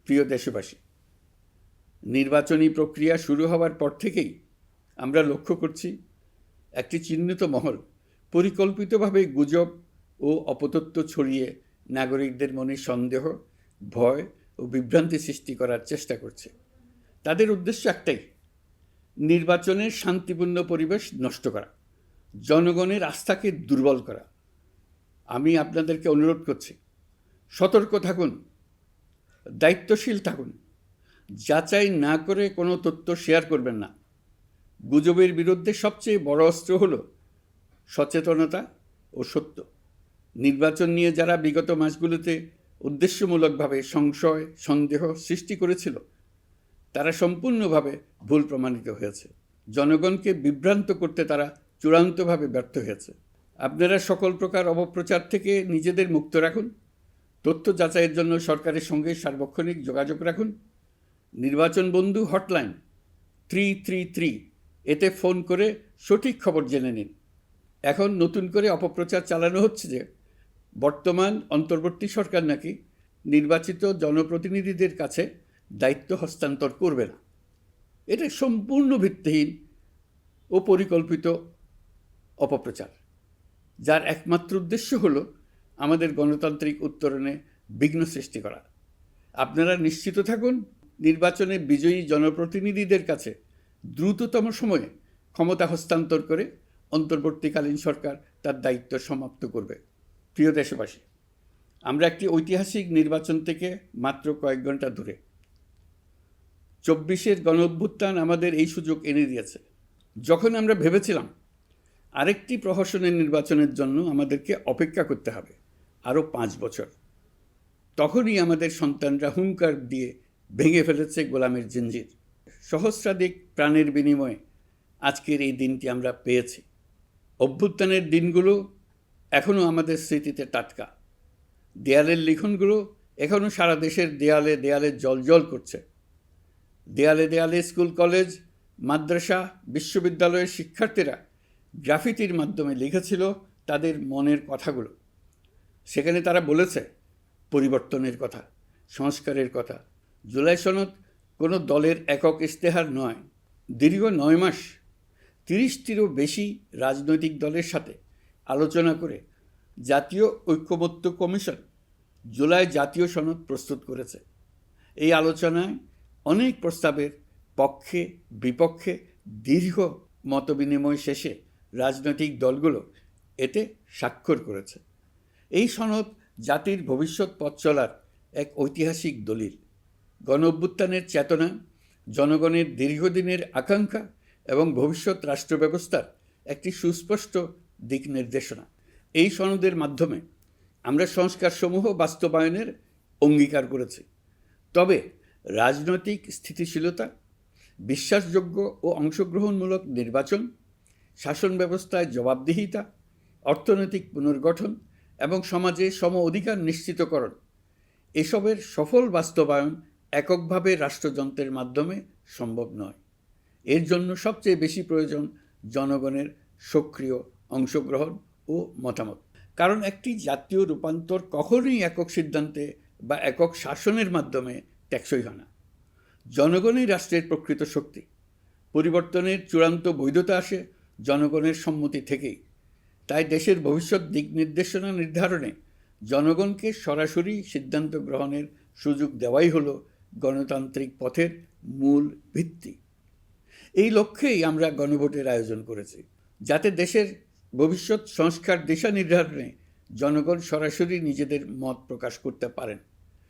প্রিয় দেশবাসী, নির্বাচনী প্রক্রিয়া শুরু হওয়ার পর থেকেই আমরা লক্ষ্য করছি একটি চিহ্নিত মহল পরিকল্পিতভাবে গুজব ও অপতথ্য ছড়িয়ে নাগরিকদের মনে সন্দেহ, ভয় ও বিভ্রান্তি সৃষ্টি করার চেষ্টা করছে। তাদের উদ্দেশ্য একটাই, নির্বাচনের শান্তিপূর্ণ পরিবেশ নষ্ট করা, জনগণের আস্থাকে দুর্বল করা। আমি আপনাদেরকে অনুরোধ করছি, সতর্ক থাকুন, দায়িত্বশীল থাকুন, যাচাই না করে কোনো তথ্য শেয়ার করবেন না। গুজবের বিরুদ্ধে সবচেয়ে বড় অস্ত্র হলো সচেতনতা ও সত্য। নির্বাচন নিয়ে যারা বিগত মাসগুলোতে উদ্দেশ্যমূলকভাবে সংশয়, সন্দেহ সৃষ্টি করেছিল, তারা সম্পূর্ণভাবে ভুল প্রমাণিত হয়েছে। জনগণকে বিভ্রান্ত করতে তারা চূড়ান্তভাবে ব্যর্থ হয়েছে। আপনারা সকল প্রকার অপপ্রচার থেকে নিজেদের মুক্ত রাখুন। তথ্য যাচাইয়ের জন্য সরকারের সঙ্গে সার্বক্ষণিক যোগাযোগ রাখুন। নির্বাচন বন্ধু হটলাইন 333 এতে ফোন করে সঠিক খবর জেনে নিন। এখন নতুন করে অপপ্রচার চালানো হচ্ছে যে বর্তমান অন্তর্বর্তী সরকার নাকি নির্বাচিত জনপ্রতিনিধিদের কাছে দায়িত্ব হস্তান্তর করবে না। এটা সম্পূর্ণ ভিত্তিহীন ও পরিকল্পিত অপপ্রচার, যার একমাত্র উদ্দেশ্য হলো আমাদের গণতান্ত্রিক উত্তরণে বিঘ্ন সৃষ্টি করা। আপনারা নিশ্চিত থাকুন, নির্বাচনে বিজয়ী জনপ্রতিনিধিদের কাছে দ্রুততম সময়ে ক্ষমতা হস্তান্তর করে অন্তর্বর্তীকালীন সরকার তার দায়িত্ব সমাপ্ত করবে। প্রিয় দেশবাসী, আমরা একটি ঐতিহাসিক নির্বাচন থেকে মাত্র কয়েক ঘন্টা দূরে। 24-এর গণঅভ্যুত্থান আমাদের এই সুযোগ এনে দিয়েছে। যখন আমরা ভেবেছিলাম আরেকটি প্রহসনের নির্বাচনের জন্য আমাদেরকে অপেক্ষা করতে হবে আরও 5 বছর, তখনই আমাদের সন্তানরা হুঙ্কার দিয়ে ভেঙে ফেলেছে গোলামের জিঞ্জির। সহস্রাধিক প্রাণের বিনিময়ে আজকের এই দিনটি আমরা পেয়েছি। অভ্যুত্থানের দিনগুলো এখনও আমাদের স্মৃতিতে টাটকা। দেয়ালের লিখনগুলো এখনও সারা দেশের দেয়ালে দেয়ালে জ্বলজ্বল করছে। দেয়ালে দেয়ালে স্কুল, কলেজ, মাদ্রাসা, বিশ্ববিদ্যালয়ের শিক্ষার্থীরা গ্রাফিতির মাধ্যমে লিখেছিল তাদের মনের কথাগুলো। সেখানে তারা বলেছে পরিবর্তনের কথা, সংস্কারের কথা। জুলাই সনদ কোনো দলের একক ইশতেহার নয়। দীর্ঘ 9 মাস 30টিরও বেশি রাজনৈতিক দলের সাথে আলোচনা করে জাতীয় ঐক্যমত্য কমিশন জুলাই জাতীয় সনদ প্রস্তুত করেছে। এই আলোচনায় অনেক প্রস্তাবের পক্ষে বিপক্ষে দীর্ঘ মতবিনিময় শেষে রাজনৈতিক দলগুলো এতে স্বাক্ষর করেছে। এই সনদ জাতির ভবিষ্যৎ পথ চলার এক ঐতিহাসিক দলিল, গণঅভ্যুত্থানের চেতনা, জনগণের দীর্ঘদিনের আকাঙ্ক্ষা এবং ভবিষ্যৎ রাষ্ট্র ব্যবস্থার একটি সুস্পষ্ট দিক নির্দেশনা। এই সনদের মাধ্যমে আমরা সংস্কারসমূহ বাস্তবায়নের অঙ্গীকার করেছি। তবে রাজনৈতিক স্থিতিশীলতা, বিশ্বাসযোগ্য ও অংশগ্রহণমূলক নির্বাচন, শাসন ব্যবস্থায় জবাবদিহিতা, অর্থনৈতিক পুনর্গঠন এবং সমাজে সম অধিকার নিশ্চিতকরণ, এসবের সফল বাস্তবায়ন এককভাবে রাষ্ট্রযন্ত্রের মাধ্যমে সম্ভব নয়। এর জন্য সবচেয়ে বেশি প্রয়োজন জনগণের সক্রিয় অংশগ্রহণ ও মতামত। কারণ একটি জাতীয় রূপান্তর কখনোই একক সিদ্ধান্তে বা একক শাসনের মাধ্যমে টেকসই হয় না। জনগণই রাষ্ট্রের প্রকৃত শক্তি। পরিবর্তনের চূড়ান্ত বৈধতা আসে জনগণের সম্মতি থেকেই। তাই দেশের ভবিষ্যৎ দিক নির্দেশনা নির্ধারণে জনগণকে সরাসরি সিদ্ধান্ত গ্রহণের সুযোগ দেওয়াই হলো গণতান্ত্রিক পথের মূল ভিত্তি। এই লক্ষ্যেই আমরা গণভোটের আয়োজন করেছি, যাতে দেশের ভবিষ্যৎ সংস্কার দিশা নির্ধারণে জনগণ সরাসরি নিজেদের মত প্রকাশ করতে পারেন।